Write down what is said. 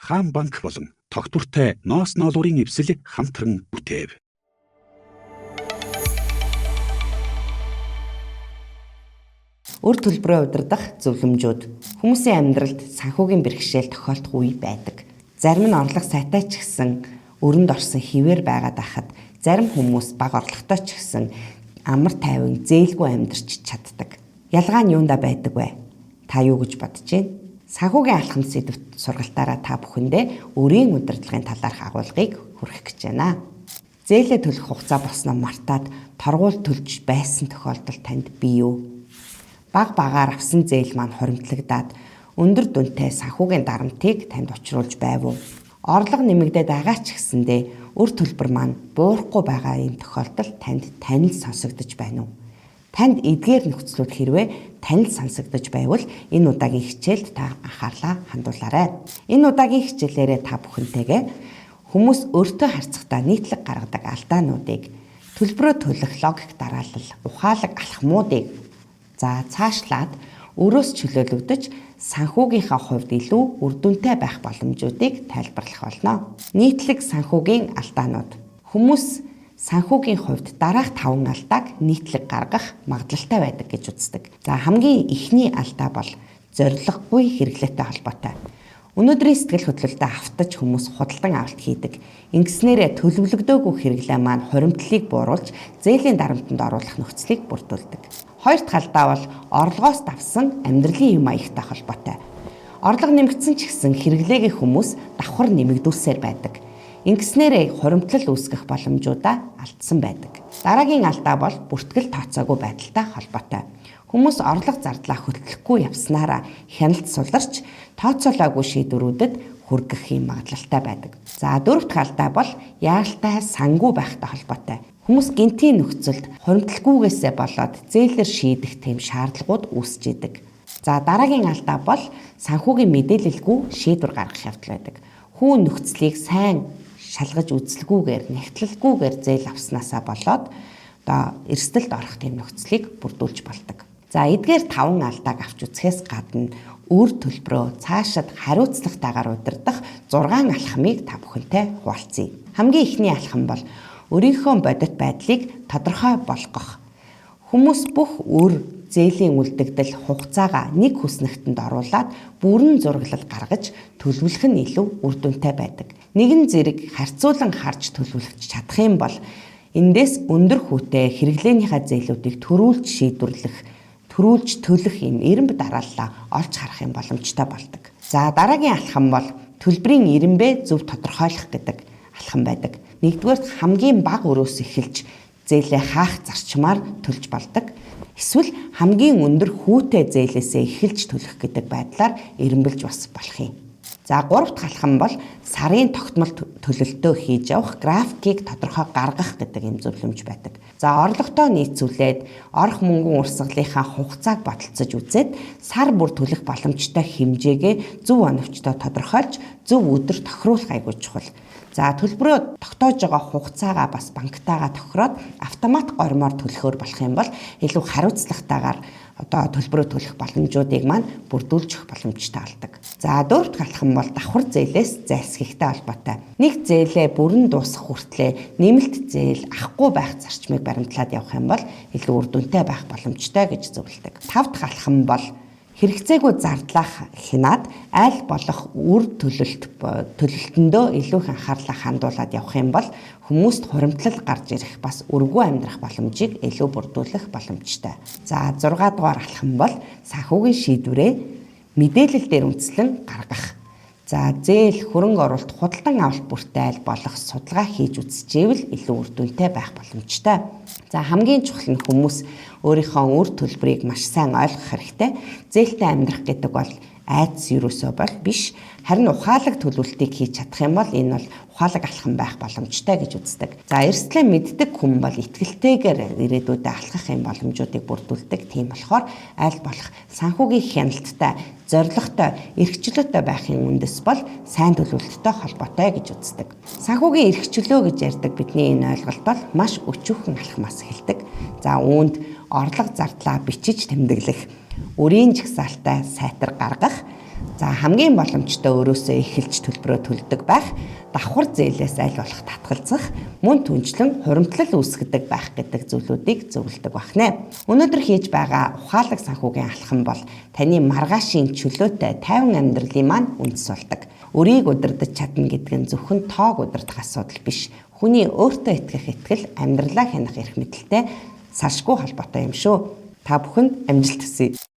Хаан банк болон тогтвортой ноос ноолуурын эвсэл хамтран бүтээв. Үр төлбөрөө удирдах зөвлөмжүүд. Хүмүүсийн амьдралд санхүүгийн бэрхшээл тохиолдох үе байдаг. Зарим нь орлого сайтай ч гэсэн өрөнд орсон хിവэр байгаад байхад зарим хүмүүс бага орлоготой ч гэсэн амар тайван зээлгүй амьдарч чаддаг. Ялгаа нь юунда байдаг вэ? Та юу гэж бодож байна? Санхүүгийн алхам сэдвт сургалтаараа та бүхэндээ өрийн удирдлагын талаарх агуулгыг хүргэх гэж байна. Зээлээ төлөх хугацаа болсноо мартаад торгуул төлж байсан тохиолдолд танд бий юу? Багаар авсан зээл маань хуримтлагдаад өндөр дүнтэй санхүүгийн дарамтыг танд учруулж байв уу? Орлого нэмэгдээд байгаа ч гэсэндээ өр төлбөр маань буурахгүй байгаа юм тохиолдолд танд танил сонсогдож байна уу? Танд эдгээр нөхцлүүд хэрвээ танил сонсогдож байвал энэ удаагийн хичээлд та анхаарлаа хандуулаарай. Энэ удаагийн хичээлээрээ та бүхэнтэйгээ хүмүүс өөртөө харьцахдаа нийтлэг гаргадаг алдаануудыг, төлбөрөө төлөх логик дараалал, ухаалаг алхмуудыг цаашлаад өрөөс чөлөөлөгдөж санхүүгийнхаа хувьд илүү үр дүнтэй байх боломжуудыг тайлбарлах болно. Нийтлэг санхүүгийн алдаанууд. Хүмүүс санхүүгийн хувьд дараах 5 алдааг нийтлэг гаргах магадлалтай байдаг гэж үздэг. Хамгийн ихний алдаа бол зорилгогүй хэрэглээтэй холбоотой. Өнөөдрийн сэтгэл хөдлөлтөд автаж хүмүүс худалдан авалт хийдэг. Ингэснээрээ төлөвлөгдөөгүй хэрэглээ маань хуримтлалыг бууруулж зээлийн дарамтанд оруулах нөхцөлийг бүрдүүлдэг. Хоёр дахь алдаа бол орлогоос давсан амьдралын юм аягтай холбоотой. Орлого нэмэгдсэн ч гэсэн хэрэглээгийн хүмүүс давхар нэмэгдүүлсээр байдаг. Ингэснээрээ хуримтлал үүсгэх боломжуудаа алдсан байдаг. Дараагийн алдаа бол бүртгэл тооцоогүй байдалтай холбоотой. Хүмүүс орлого зардлаа хөтлөхгүй явснараа хяналт суларч тооцоолоогүй шийдвэрүүдэд хүргэх юм магадлалтай байдаг. Дөрөв дахь алдаа бол яаралтай сангүй байхтай холбоотой. Хүмүүс гинтийн нөхцөлд хуримтлалгүйгээсээ болоод зээлээр шийдэх тэм шаардлагууд үүсэж идэг. Дараагийн алдаа бол санхүүгийн мэдээлэлгүй шийдвэр гаргах явдал байдаг. Хүн нөхцөлийг сайн шалгаж үзэлгүйгээр, нэгтлэлгүйгээр зээл авснаасаа болоод эрсдэлд орох тэм нөхцөлийг бүрдүүлж болдог. Эдгээр 5 алдааг авч үзэхээс гадна үр төлбөрөө цаашид хариуцлагатайгаар удирдах 6 алхмыг та бүхэнтэй хуваалцъя. Хамгийн эхний алхам бол өөрийнхөө бодит байдлыг тодорхой болгох. Хүмүүс бүх үр зээлийн үлдэгдэл хугацаагаа нэг хүснэгтэнд оруулаад бүрэн зураглал гаргаж төлөвлөх нь илүү үр дүнтэй байдаг. Нэгэн зэрэг харьцуулан харж төлөвлөж чадах юм бол эндээс өндөр хүүтэй хэрэглээнийхээ зээлүүдийг төрүүлж төлөх юм эренб дарааллаа олж харах юм боломжтой болдог. Дараагийн алхам бол төлбөрийн эренбэ зөв тодорхойлох гэдэг алхам байдаг. Нэгдүгээр хамгийн бага өрөөс эхэлж зээлээ хаах зарчмаар төлж болдог. Эсвэл хамгийн өндөр хүүтэй зээлээсээ эхэлж төлөх гэдэг байдлаар эренбэлж бас болох юм. Гурав дахь алхам бол сарын тогтмол төлөлтөө хийж явах графикийг тодорхой гаргах гэдэг юм зөвлөмж байдаг. Орлоготой нийцүүлээд орох мөнгөн урсгалынхаа хугацааг бодолцож үзээд сар бүр төлөх боломжтой хэмжээгээ зөв оновчтой тодорхойлж зөв өдөр тохируулах айгүй чухал. Төлбөрөө тогтоож байгаа хугацаагаа бас банктайгаа тохироод автомат гормоор төлөхөөр болох юм бол илүү хариуцлагатайгаар төлбөрөө төлөх боломжуудыг маань бүрдүүлж өгөх боломжтой болдог. Дөрөв дахь алхам бол давхар зээлээс зайлсхийхтэй холбоотой. Нэг зээлээ бүрэн дуусгах хүртлээр нэмэлт зээл авахгүй байх зарчмыг баримтлаад явах юм бол илүү үр дүнтэй байх боломжтой гэж зөвлөдөг. Тав дахь алхам бол хэрэгцээгүй зардлах хянаад аль болох үр төлөлтөндөө илүү их анхаарлаа хандуулад явах юм бол хүмүүст хуримтлал гарч ирэх бас өргөө амьдрах боломжийг илүү бүрдүүлэх боломжтой. 6 дугаар алхам бол санхүүгийн шийдвэрээ мэдээлэл дээр үндэслэн гаргах. Зээл, хөрөнгө оруулалт, худалдан авалт бүртээ аль болох судалгаа хийж үзчихвэл илүү үр дүнтэй байх боломжтой. Хамгийн чухал нь хүмүүс өөрийнхөө үр төлбөрийг маш сайн ойлгох хэрэгтэй. Зээлтэй амьдрах гэдэг бол айдас юусоо бол биш. Харин ухаалаг төлөвлөлтийг хийж чадах юм бол энэ бол ухаалаг алхам байх боломжтой гэж үздэг. Эрсдлээ мэддэг хүн бол итгэлтэйгээр ирээдүйдээ алхах юм боломжуудыг бүрдүүлдэг. Тийм болохоор аль болох санхүүгийн хяналттай, зорилготой, эрхчлөөтэй байхын үндэс бол сайн төлөвлөлттэй холбоотой гэж үздэг. Санхүүгийн эрхчлөө гэж ярьдаг бидний энэ ойлголт бол маш өчүүхэн алхмаас эхэлдэг. Үүнд орлого зардлаа бичиж тэмдэглэх, өрийн жагсаалтаа сайтар гаргах, За хамгийн боломжтой өөрөөсөө эхэлж төлбөрөө төлдөг байх, давхар зээлээс аль болох татгалзах, мөн түнчлэн хуримтлал үүсгэдэг байх гэдэг зүйлүүдийг зөвлөдөг байна. Өнөөдөр хийж байгаа ухаалаг санхүүгийн алхам бол таны маргаашийн чөлөөтэй тайван амьдралын маань үндэс болдог. Өрийг удирдах чадна гэдэг нь зөвхөн тоог удирдах асуудал биш. Хүний өөртөө итгэх итгэл амьдралаа хянах эрх мэдэлтэй салшгүй холбоотой юм шүү. Та бүхэнд амжилт хүсье.